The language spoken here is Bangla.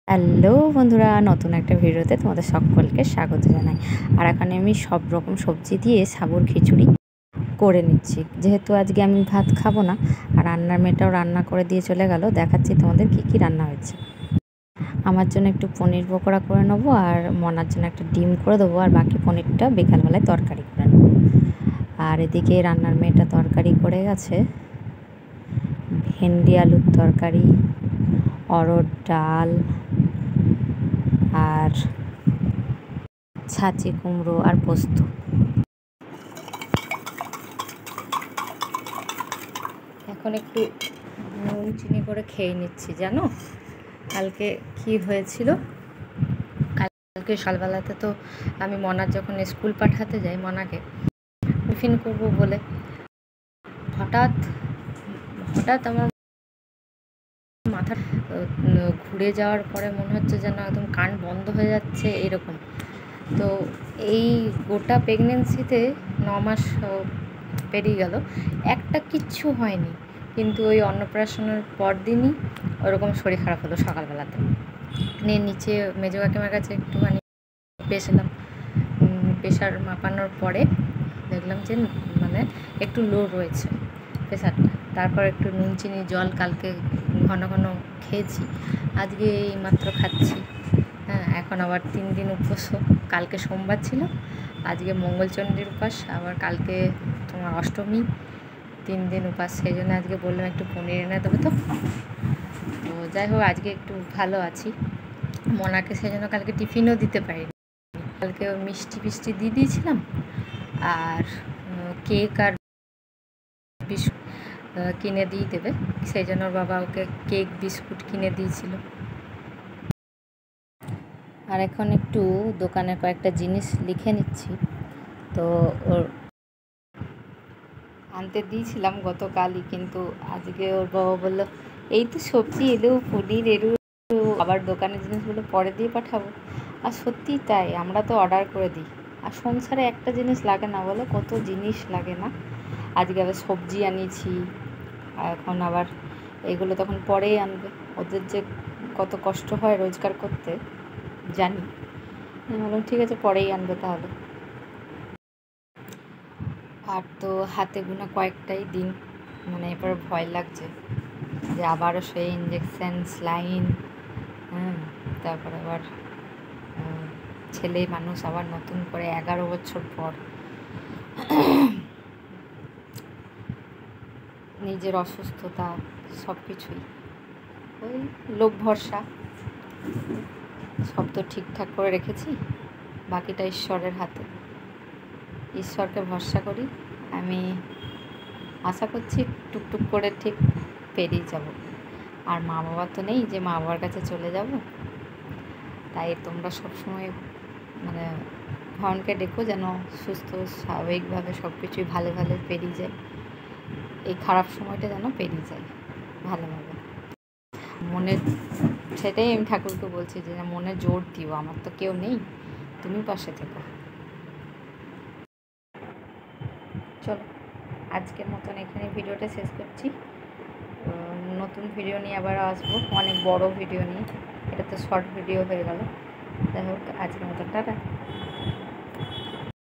হ্যালো বন্ধুরা, নতুন একটা ভিডিওতে তোমাদের সকলকে স্বাগত জানাই। আর এখানে আমি সব রকম সবজি দিয়ে সাবুর খিচুড়ি করে নিচ্ছি, যেহেতু আজকে আমি ভাত খাবো না। আর রান্নার মেয়েটাও রান্না করে দিয়ে চলে গেল। দেখাচ্ছি তোমাদের কি কি রান্না হয়েছে। আমার জন্য একটু পনির পকোড়া করে নেবো, আর মনার জন্য একটা ডিম করে দেবো, আর বাকি পনিরটা বিকালবেলায় তরকারি করে নেবো। আর এদিকে রান্নার মেয়েটা তরকারি করে গেছে, ভেন্ডি আলুর তরকারি, অরড় ডাল, আর ছাঁচি কুমড়ো আর পোস্ত। এখন একটু নুন চিনি করে খেয়ে নিচ্ছি। জানো কালকে কি হয়েছিল? কালকে সকালবেলাতে তো আমি মনার যখন স্কুল পাঠাতে যাই, মনাকে টিফিন করব বলে হঠাৎ আমার মাথা ঘুরে যাওয়ার পরে মনে হচ্ছে যেন একদম কান বন্ধ হয়ে যাচ্ছে এরকম। তো এই গোটা প্রেগনেন্সিতে 9 মাস পেরিয়ে গেল, একটা কিচ্ছু হয়নি, কিন্তু ওই অন্নপ্রাশনের পর দিনই ওরকম শরীর খারাপ হলো। সকালবেলাতে নিচে মেজো কাকিমার কাছে একটুখানি পেয়েছিলাম, প্রেশার মাপানোর পরে দেখলাম যে মানে একটু লো রয়েছে প্রেশারটা। তারপর একটু নুন চিনি জল কালকে ঘন ঘন খেয়েছি, আজকে এই মাত্র খাচ্ছি। হ্যাঁ, এখন আবার 3 দিন উপোস। কালকে সোমবার ছিল, আজকে মঙ্গলচণ্ডীর উপাস, আবার কালকে তোমার অষ্টমী, 3 দিন উপাস। সেই জন্য আজকে বললাম একটু পনির এনে দেবে। তো যাই হোক, আজকে একটু ভালো আছি। মনাকে সেই জন্য কালকে টিফিনও দিতে পারিনি। কালকে মিষ্টি দিয়ে দিয়েছিলাম, আর কেক আর বিস্কুট কিনে দিয়ে দেবে, সেই জন্য ওর বাবা ওকে কেক বিস্কুট কিনে দিয়েছিল। আর এখন একটু দোকানের কয়েকটা জিনিস লিখে নিচ্ছি। তো ওর আনতে দিয়েছিলাম গতকালই, কিন্তু আজকে ওর বাবা বললো এই তো সবজি এলো, পনির এলো, আবার দোকানের জিনিসগুলো পরে দিয়ে পাঠাবো। আর সত্যিই তাই, আমরা তো অর্ডার করে দিই, আর সংসারে একটা জিনিস লাগে না বলো, কত জিনিস লাগে না। আজকে আবার সবজি আনিয়েছি, এখন আবার এগুলো তখন পরেই আনবে। ওদের যে কত কষ্ট হয় রোজগার করতে জানি। আমি বললাম ঠিক আছে, পরেই আনবে তাহলে। আর তো হাতে গোনা কয়েকটাই দিন, মানে এরপর ভয় লাগছে যে আবারও সেই ইঞ্জেকশান স্লাইন, তারপরে আবার ছেলে মানুষ আবার নতুন করে 11 বছর পর। নিজের অসুস্থতা সব কিছুই ওই লোক ভরসা, সব তো ঠিকঠাক করে রেখেছি, বাকিটা ঈশ্বরের হাতে। ঈশ্বরকে ভরসা করি। আমি আশা করছি টুকটুক করে ঠিক পেরিয়ে যাব। আর মা বাবা তো নেই যে মা বাবার কাছে চলে যাব, তাই তোমরা সবসময় মানে ভগবানকে ডেকো যেন সুস্থ স্বাভাবিকভাবে সব কিছুই ভালো পেরিয়ে যায়, এই খারাপ সময়টা যেন পেরিয়ে যায় ভালোভাবে। মনে সেটাই আমি ঠাকুরকে বলছি যে মনে জোর দিও, আমার তো কেউ নেই, তুমি পাশে থেকো। চলো, আজকের মতন এখানে ভিডিওটা শেষ করছি। নতুন ভিডিও নিয়ে আবার আসবো, অনেক বড় ভিডিও নিয়ে। এটা তো শর্ট ভিডিও হয়ে গেল। যাই হোক, আজকের মতন টাটা।